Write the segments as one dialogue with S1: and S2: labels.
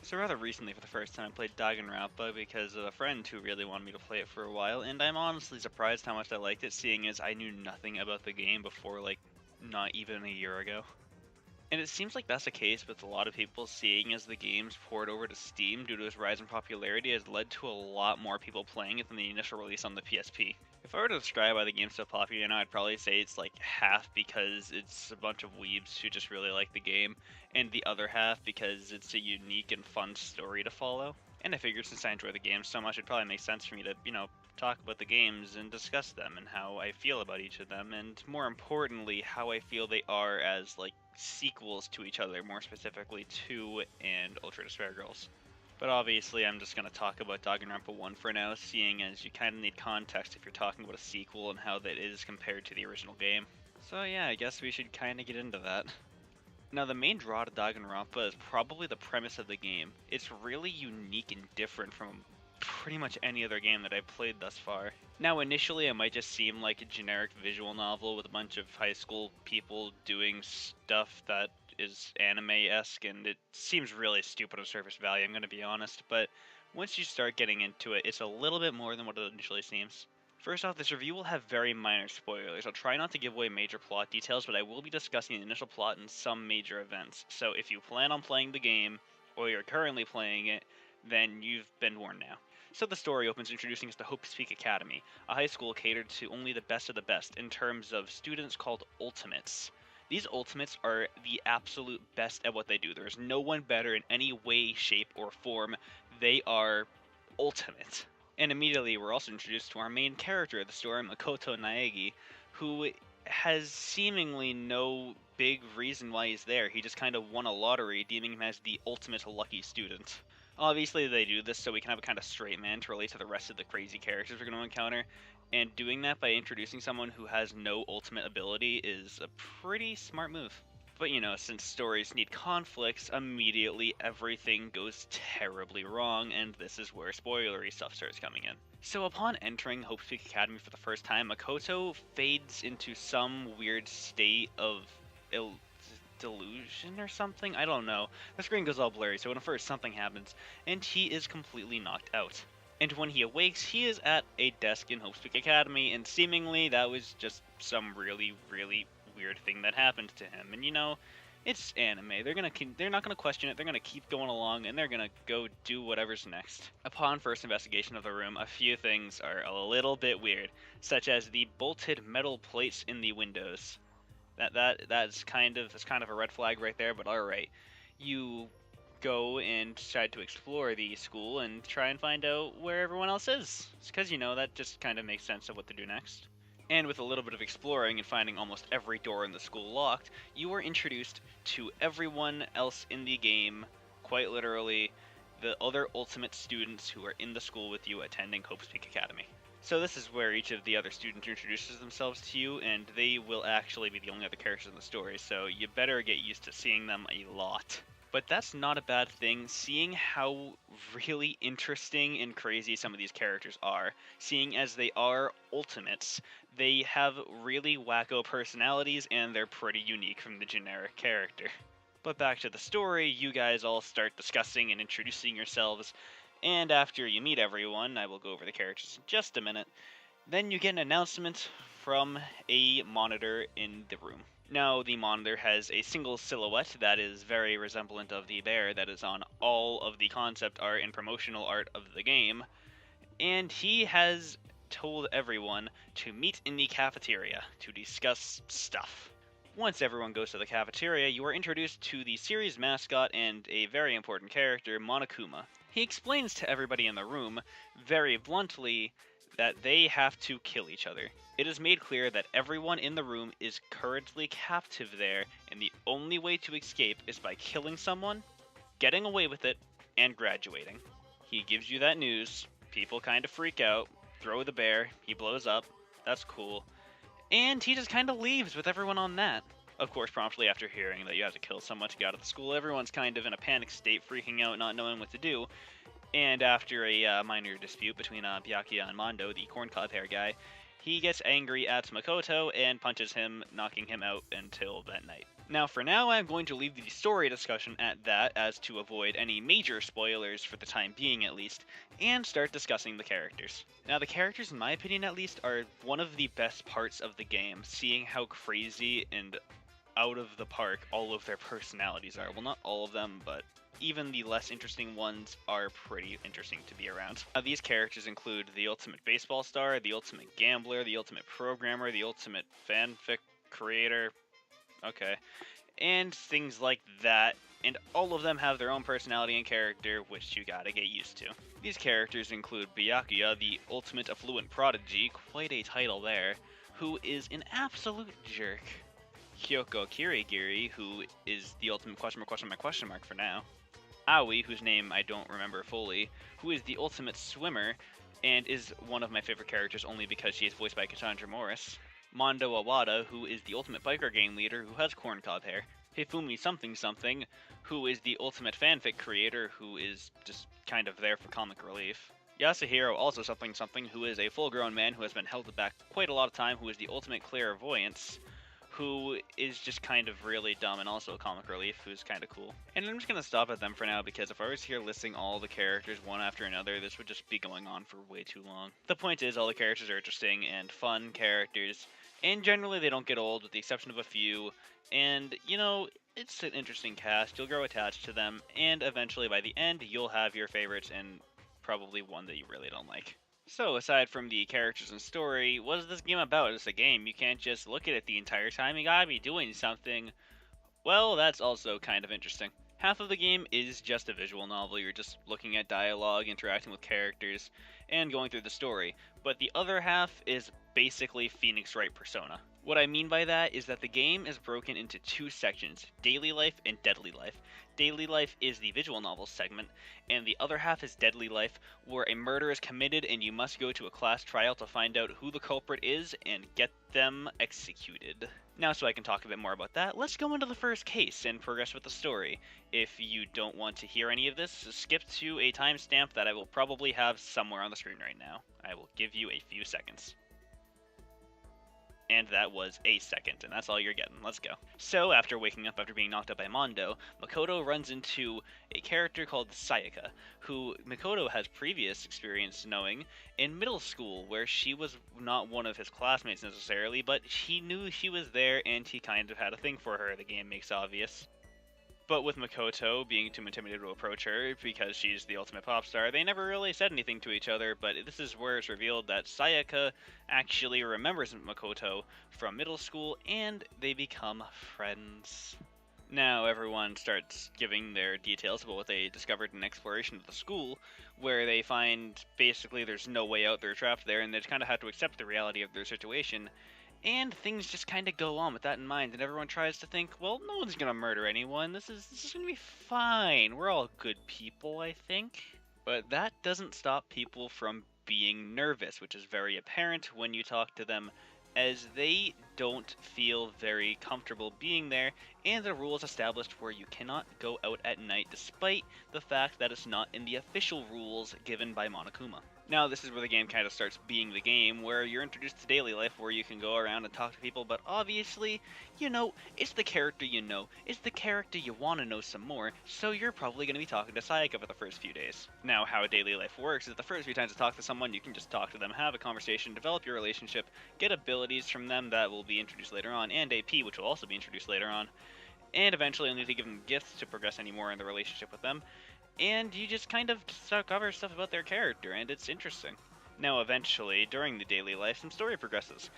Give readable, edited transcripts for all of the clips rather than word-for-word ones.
S1: So rather recently, for the first time, I played Danganronpa because of a friend who really wanted me to play it for a while, and I'm honestly surprised how much I liked it, seeing as I knew nothing about the game before, like, not even a year ago. And it seems like that's the case with a lot of people, seeing as the game's poured over to Steam due to its rise in popularity has led to a lot more people playing it than the initial release on the PSP. If I were to describe why the game's so popular now, I'd probably say it's like half because it's a bunch of weebs who just really like the game, and the other half because it's a unique and fun story to follow. And I figured since I enjoy the game so much, it'd probably make sense for me to, talk about the games and discuss them and how I feel about each of them, and more importantly, how I feel they are as, like, sequels to each other, more specifically 2 and Ultra Despair Girls. But obviously, I'm just going to talk about Danganronpa 1 for now, seeing as you kind of need context if you're talking about a sequel and how that is compared to the original game. So yeah, I guess we should kind of get into that. Now, the main draw to Danganronpa is probably the premise of the game. It's really unique and different from pretty much any other game that I've played thus far. Now, initially, it might just seem like a generic visual novel with a bunch of high school people doing stuff that is anime-esque, and it seems really stupid on surface value, I'm going to be honest, but once you start getting into it, it's a little bit more than what it initially seems. First off, this review will have very minor spoilers. I'll try not to give away major plot details, but I will be discussing the initial plot and some major events, so if you plan on playing the game, or you're currently playing it, then you've been warned now. So the story opens introducing us to Hope Peak Academy, a high school catered to only the best of the best in terms of students called Ultimates. These Ultimates are the absolute best at what they do. There's no one better in any way, shape, or form. They are ultimate. And immediately we're also introduced to our main character of the story, Makoto Naegi, who has seemingly no big reason why he's there. He just kind of won a lottery, deeming him as the ultimate lucky student. Obviously, they do this so we can have a kind of straight man to relate to the rest of the crazy characters we're going to encounter, and doing that by introducing someone who has no ultimate ability is a pretty smart move. But since stories need conflicts, immediately everything goes terribly wrong, and this is where spoilery stuff starts coming in. So upon entering Hope Peak Academy for the first time, Makoto fades into some weird state of delusion or something? I don't know. The screen goes all blurry, so when first something happens, and he is completely knocked out. And when he awakes, he is at a desk in Hope Peak Academy, and seemingly that was just some really, really weird thing that happened to him. And it's anime. They're not gonna question it. They're gonna keep going along, and they're gonna go do whatever's next. Upon first investigation of the room, a few things are a little bit weird, such as the bolted metal plates in the windows. That's kind of a red flag right there, but alright. You go and decide to explore the school and try and find out where everyone else is. It's because, that just kind of makes sense of what to do next. And with a little bit of exploring and finding almost every door in the school locked, you are introduced to everyone else in the game, quite literally, the other ultimate students who are in the school with you attending Hope Peak Academy. So this is where each of the other students introduces themselves to you, and they will actually be the only other characters in the story, so you better get used to seeing them a lot. But that's not a bad thing, seeing how really interesting and crazy some of these characters are. Seeing as they are ultimates, they have really wacko personalities, and they're pretty unique from the generic character. But back to the story, you guys all start discussing and introducing yourselves, and after you meet everyone, I will go over the characters in just a minute, then you get an announcement from a monitor in the room. Now, the monitor has a single silhouette that is very resemblant of the bear that is on all of the concept art and promotional art of the game, and he has told everyone to meet in the cafeteria to discuss stuff. Once everyone goes to the cafeteria, you are introduced to the series mascot and a very important character, Monokuma. He explains to everybody in the room, very bluntly, that they have to kill each other. It is made clear that everyone in the room is currently captive there, and the only way to escape is by killing someone, getting away with it, and graduating. He gives you that news, people kind of freak out, throw the bear, he blows up, that's cool, and he just kind of leaves with everyone on that. Of course, promptly after hearing that you have to kill someone to get out of the school, everyone's kind of in a panic state, freaking out, not knowing what to do. And after a minor dispute between Byakuya and Mondo, the corncob hair guy, he gets angry at Makoto and punches him, knocking him out until that night. Now, for now, I'm going to leave the story discussion at that, as to avoid any major spoilers for the time being at least, and start discussing the characters. Now, the characters, in my opinion at least, are one of the best parts of the game, seeing how crazy and out of the park all of their personalities are. Well, not all of them, but even the less interesting ones are pretty interesting to be around. Now, these characters include the ultimate baseball star, the ultimate gambler, the ultimate programmer, the ultimate fanfic creator, okay, and things like that, and all of them have their own personality and character, which you gotta get used to. These characters include Byakuya, the ultimate affluent prodigy, quite a title there, who is an absolute jerk. Kyoko Kirigiri, who is the ultimate question mark for now. Aoi, whose name I don't remember fully, who is the ultimate swimmer, and is one of my favorite characters only because she is voiced by Cassandra Morris. Mondo Awada, who is the ultimate biker gang leader who has corncob hair. Hifumi something something, who is the ultimate fanfic creator who is just kind of there for comic relief. Yasuhiro also something something, who is a full-grown man who has been held back quite a lot of time, who is the ultimate clairvoyance, who is just kind of really dumb and also a comic relief, who's kind of cool. And I'm just going to stop at them for now, because if I was here listing all the characters one after another, this would just be going on for way too long. The point is, all the characters are interesting and fun characters, and generally they don't get old, with the exception of a few, and, you know, it's an interesting cast, you'll grow attached to them, and eventually by the end, you'll have your favorites and probably one that you really don't like. So, aside from the characters and story, what is this game about? It's a game. You can't just look at it the entire time. You gotta be doing something. Well, that's also kind of interesting. Half of the game is just a visual novel. You're just looking at dialogue, interacting with characters, and going through the story. But the other half is basically Phoenix Wright Persona. What I mean by that is that the game is broken into two sections, Daily Life and Deadly Life. Daily Life is the visual novel segment, and the other half is Deadly Life, where a murder is committed and you must go to a class trial to find out who the culprit is and get them executed. Now, so I can talk a bit more about that, let's go into the first case and progress with the story. If you don't want to hear any of this, skip to a timestamp that I will probably have somewhere on the screen right now. I will give you a few seconds. And that was a second, and that's all you're getting. Let's go. So, after waking up after being knocked out by Mondo, Makoto runs into a character called Sayaka, who Makoto has previous experience knowing in middle school, where she was not one of his classmates necessarily, but he knew she was there and he kind of had a thing for her, the game makes obvious. But with Makoto being too intimidated to approach her because she's the ultimate pop star, they never really said anything to each other, but this is where it's revealed that Sayaka actually remembers Makoto from middle school, and they become friends. Now everyone starts giving their details about what they discovered in exploration of the school, where they find basically there's no way out, they're trapped there, and they just kind of have to accept the reality of their situation. And things just kind of go on with that in mind, and everyone tries to think, well, no one's gonna murder anyone. This is gonna be fine. We're all good people, I think. But that doesn't stop people from being nervous, which is very apparent when you talk to them, as they don't feel very comfortable being there, and the rules established where you cannot go out at night, despite the fact that it's not in the official rules given by Monokuma. Now, this is where the game kind of starts being the game, where you're introduced to daily life, where you can go around and talk to people, but obviously, you know, it's the character you know. It's the character you want to know some more, so you're probably going to be talking to Sayaka for the first few days. Now, how daily life works is the first few times you talk to someone, you can just talk to them, have a conversation, develop your relationship, get abilities from them that will be introduced later on, and AP, which will also be introduced later on. And eventually you'll need to give them gifts to progress any more in the relationship with them. And you just kind of discover stuff about their character, and it's interesting. Now, eventually, during the daily life, some story progresses.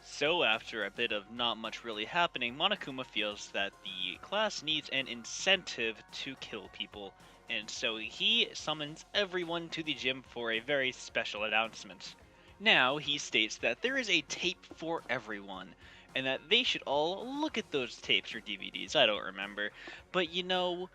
S1: So, after a bit of not much really happening, Monokuma feels that the class needs an incentive to kill people, and so he summons everyone to the gym for a very special announcement. Now, he states that there is a tape for everyone, and that they should all look at those tapes or DVDs, I don't remember, but you know,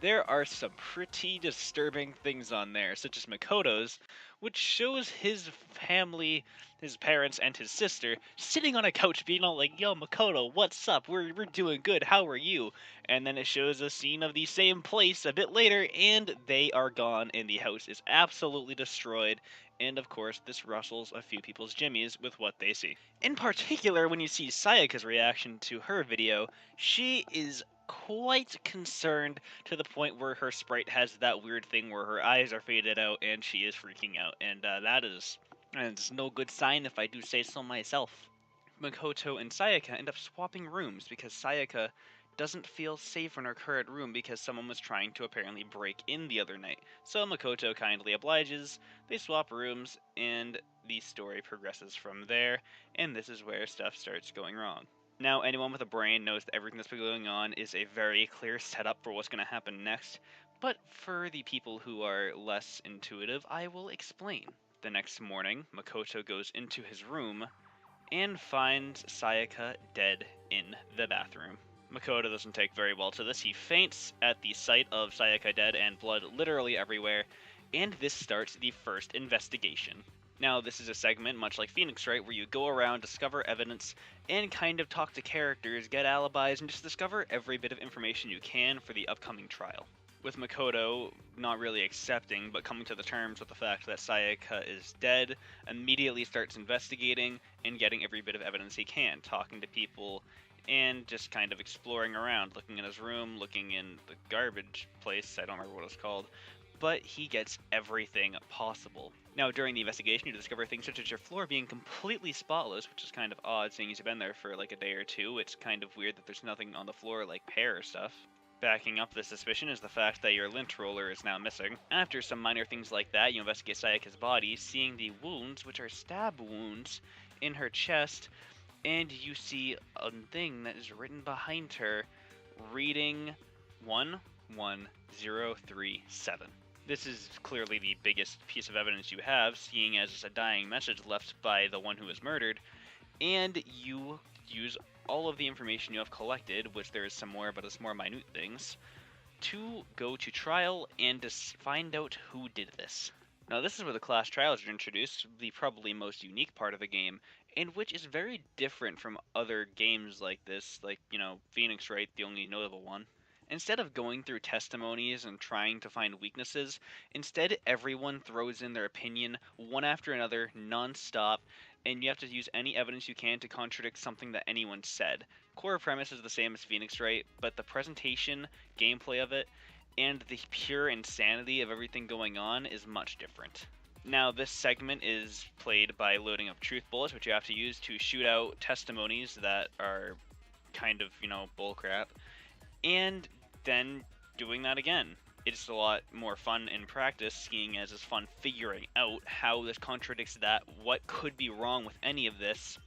S1: there are some pretty disturbing things on there, such as Makoto's, which shows his family, his parents, and his sister sitting on a couch being all like, "Yo, Makoto, what's up? We're doing good. How are you?" And then it shows a scene of the same place a bit later, and they are gone, and the house is absolutely destroyed. And of course, this rustles a few people's jimmies with what they see. In particular, when you see Sayaka's reaction to her video, she is quite concerned to the point where her sprite has that weird thing where her eyes are faded out and she is freaking out. And that's no good sign if I do say so myself. Makoto and Sayaka end up swapping rooms because Sayaka doesn't feel safe in her current room because someone was trying to apparently break in the other night. So Makoto kindly obliges, they swap rooms, and the story progresses from there, and this is where stuff starts going wrong. Now, anyone with a brain knows that everything that's been going on is a very clear setup for what's going to happen next, but for the people who are less intuitive, I will explain. The next morning, Makoto goes into his room and finds Sayaka dead in the bathroom. Makoto doesn't take very well to this. He faints at the sight of Sayaka dead and blood literally everywhere, and this starts the first investigation. Now, this is a segment, much like Phoenix Wright, where you go around, discover evidence, and kind of talk to characters, get alibis, and just discover every bit of information you can for the upcoming trial. With Makoto not really accepting, but coming to the terms with the fact that Sayaka is dead, immediately starts investigating and getting every bit of evidence he can, talking to people, and just kind of exploring around, looking in his room, looking in the garbage place, I don't remember what it's called, but he gets everything possible. Now, during the investigation, you discover things such as your floor being completely spotless, which is kind of odd, seeing as you've been there for like a day or two. It's kind of weird that there's nothing on the floor like hair or stuff. Backing up this suspicion is the fact that your lint roller is now missing. After some minor things like that, you investigate Sayaka's body, seeing the wounds, which are stab wounds, in her chest, and you see a thing that is written behind her, reading 11037. This is clearly the biggest piece of evidence you have, seeing as it's a dying message left by the one who was murdered, and you use all of the information you have collected, which there is some more, but it's more minute things, to go to trial and to find out who did this. Now, this is where the class trials are introduced, the probably most unique part of the game, and which is very different from other games like this, like, Phoenix Wright, the only notable one. Instead of going through testimonies and trying to find weaknesses, instead everyone throws in their opinion one after another, non-stop, and you have to use any evidence you can to contradict something that anyone said. Core premise is the same as Phoenix Wright, but the presentation, gameplay of it, and the pure insanity of everything going on is much different. Now, this segment is played by loading up truth bullets, which you have to use to shoot out testimonies that are kind of, bullcrap, and then doing that again. It's a lot more fun in practice, seeing as it's fun figuring out how this contradicts that, what could be wrong with any of this.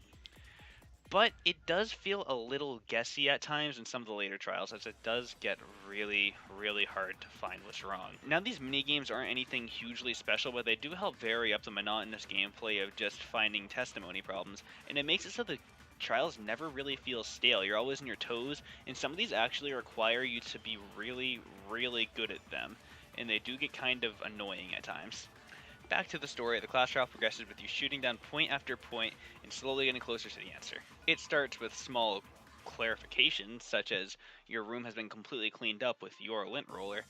S1: But it does feel a little guessy at times in some of the later trials, as it does get really, really hard to find what's wrong. Now, these minigames aren't anything hugely special, but they do help vary up the monotonous gameplay of just finding testimony problems, and it makes it so the trials never really feel stale. You're always on your toes, and some of these actually require you to be really, really good at them, and they do get kind of annoying at times. Back to the story, the class trial progresses with you shooting down point after point and slowly getting closer to the answer. It starts with small clarifications, such as your room has been completely cleaned up with your lint roller,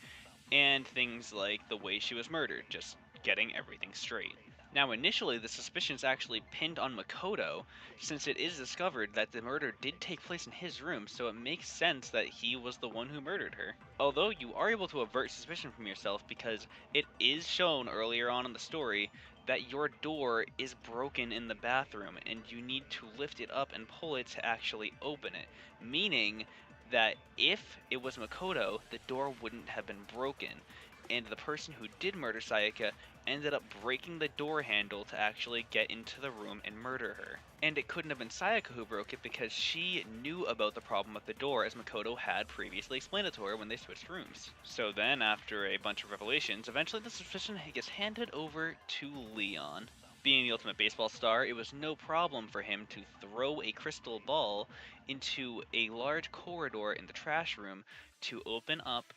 S1: and things like the way she was murdered, just getting everything straight. Now, initially, the suspicion is actually pinned on Makoto, since it is discovered that the murder did take place in his room, so it makes sense that he was the one who murdered her. Although you are able to avert suspicion from yourself because it is shown earlier on in the story that your door is broken in the bathroom, and you need to lift it up and pull it to actually open it, meaning that if it was Makoto, the door wouldn't have been broken, and the person who did murder Sayaka ended up breaking the door handle to actually get into the room and murder her. And it couldn't have been Sayaka who broke it because she knew about the problem with the door, as Makoto had previously explained it to her when they switched rooms. So then, after a bunch of revelations, eventually the suspicion gets handed over to Leon. Being the ultimate baseball star, it was no problem for him to throw a crystal ball into a large corridor in the trash room to open up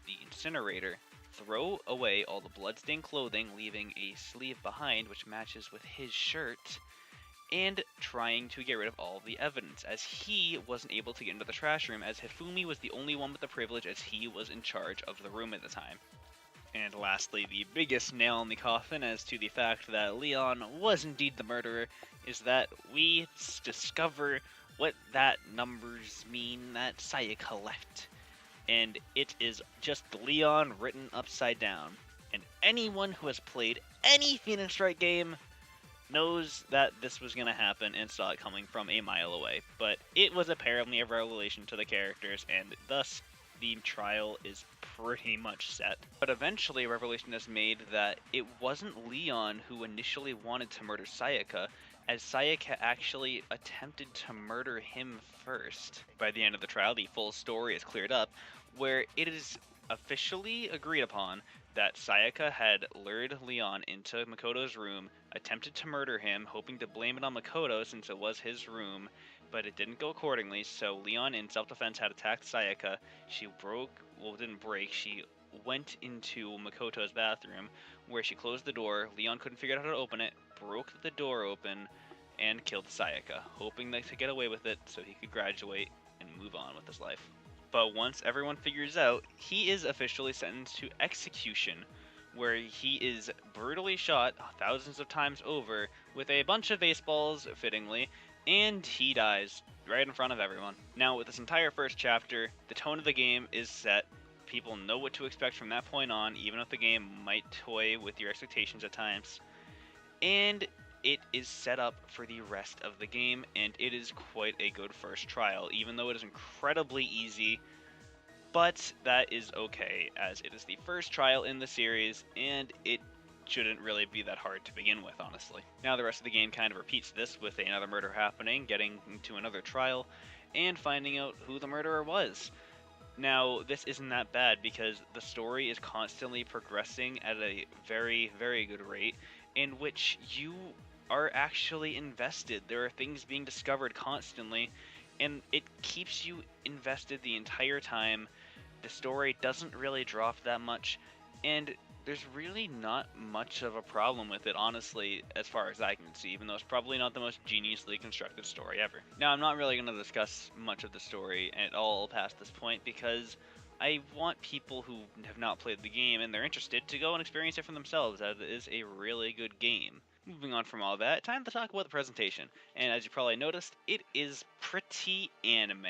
S1: the incinerator throw away all the bloodstained clothing, leaving a sleeve behind which matches with his shirt, and trying to get rid of all of the evidence, as he wasn't able to get into the trash room, as Hifumi was the only one with the privilege, as he was in charge of the room at the time. And lastly, the biggest nail in the coffin as to the fact that Leon was indeed the murderer is that we discover what that numbers mean that Sayaka left. And it is just Leon written upside down. And anyone who has played any Phoenix Wright game knows that this was going to happen and saw it coming from a mile away. But it was apparently a revelation to the characters, and thus the trial is pretty much set. But eventually a revelation is made that it wasn't Leon who initially wanted to murder Sayaka, as Sayaka actually attempted to murder him first. By the end of the trial, the full story is cleared up, where it is officially agreed upon that Sayaka had lured Leon into Makoto's room, attempted to murder him, hoping to blame it on Makoto since it was his room, but it didn't go accordingly, so Leon in self-defense had attacked Sayaka. She didn't break, she went into Makoto's bathroom, where she closed the door. Leon couldn't figure out how to open it, broke the door open, and killed Sayaka, hoping to get away with it so he could graduate and move on with his life. But once everyone figures out, he is officially sentenced to execution, where he is brutally shot thousands of times over with a bunch of baseballs, fittingly, and he dies right in front of everyone. Now, with this entire first chapter, the tone of the game is set. People know what to expect from that point on, even if the game might toy with your expectations at times. And it is set up for the rest of the game, and it is quite a good first trial, even though it is incredibly easy. But that is okay, as it is the first trial in the series, and it shouldn't really be that hard to begin with, honestly. Now the rest of the game kind of repeats this, with another murder happening, getting to another trial, and finding out who the murderer was. Now, this isn't that bad, because the story is constantly progressing at a very, very good rate, in which you are actually invested. There are things being discovered constantly, and it keeps you invested the entire time. The story doesn't really drop that much, and there's really not much of a problem with it, honestly, as far as I can see, even though it's probably not the most geniusly constructed story ever. Now, I'm not really going to discuss much of the story at all past this point, because I want people who have not played the game and they're interested to go and experience it for themselves, as it is a really good game. Moving on from all that, time to talk about the presentation, and as you probably noticed, it is pretty anime.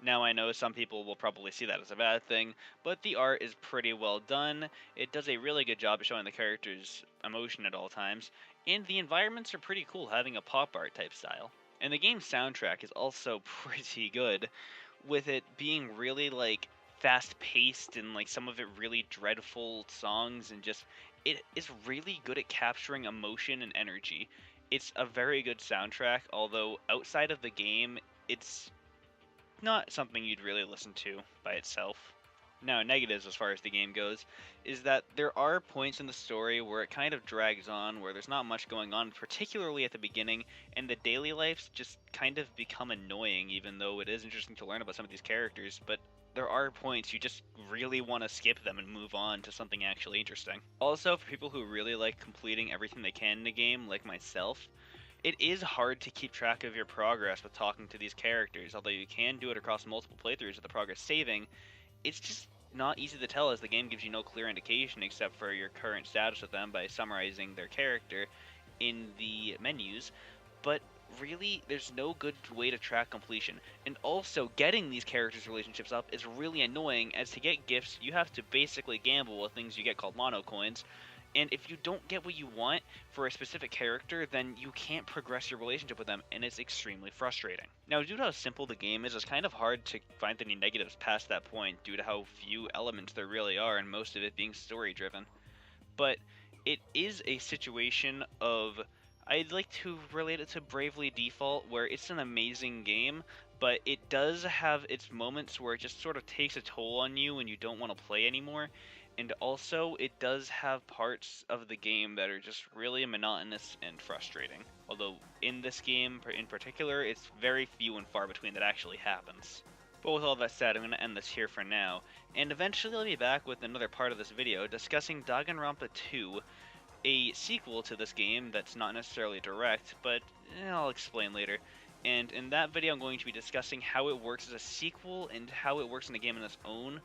S1: Now, I know some people will probably see that as a bad thing, but the art is pretty well done. It does a really good job of showing the characters' emotion at all times, and the environments are pretty cool, having a pop art type style. And the game's soundtrack is also pretty good, with it being really fast paced and some of it really dreadful songs, and just it is really good at capturing emotion and energy. It's a very good soundtrack, although outside of the game, it's not something you'd really listen to by itself. Now, negatives as far as the game goes is that there are points in the story where it kind of drags on, where there's not much going on, particularly at the beginning, and the daily lives just kind of become annoying, even though it is interesting to learn about some of these characters, but there are points you just really want to skip them and move on to something actually interesting. Also, for people who really like completing everything they can in a game, like myself, it is hard to keep track of your progress with talking to these characters. Although you can do it across multiple playthroughs with the progress saving, it's just not easy to tell, as the game gives you no clear indication except for your current status with them by summarizing their character in the menus. But really, there's no good way to track completion. And also, getting these characters' relationships up is really annoying, as to get gifts, you have to basically gamble with things you get called mono coins. And if you don't get what you want for a specific character, then you can't progress your relationship with them, and it's extremely frustrating. Now, due to how simple the game is, it's kind of hard to find any negatives past that point, due to how few elements there really are, and most of it being story-driven. But it is a situation of, I'd like to relate it to Bravely Default, where it's an amazing game, but it does have its moments where it just sort of takes a toll on you and you don't want to play anymore. And also, it does have parts of the game that are just really monotonous and frustrating. Although, in this game in particular, it's very few and far between that actually happens. But with all that said, I'm going to end this here for now, and eventually I'll be back with another part of this video discussing Danganronpa 2, a sequel to this game that's not necessarily direct, but I'll explain later. And in that video I'm going to be discussing how it works as a sequel and how it works in the game on its own,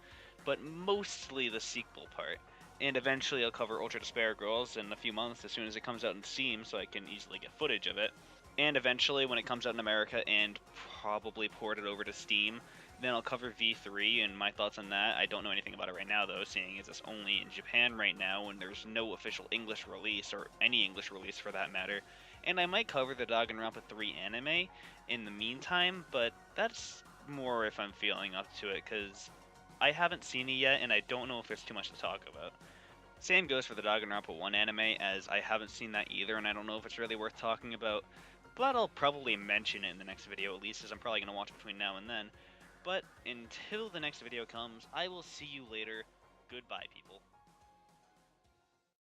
S1: but mostly the sequel part. And eventually I'll cover Ultra Despair Girls in a few months as soon as it comes out in Steam so I can easily get footage of it. And eventually when it comes out in America and probably port it over to Steam, then I'll cover V3 and my thoughts on that. I don't know anything about it right now though, seeing as it's only in Japan right now and there's no official English release, or any English release for that matter. And I might cover the Danganronpa 3 anime in the meantime, but that's more if I'm feeling up to it, because I haven't seen it yet and I don't know if there's too much to talk about. Same goes for the Danganronpa 1 anime, as I haven't seen that either and I don't know if it's really worth talking about, but I'll probably mention it in the next video at least, as I'm probably going to watch it between now and then. But until the next video comes, I will see you later. Goodbye, people.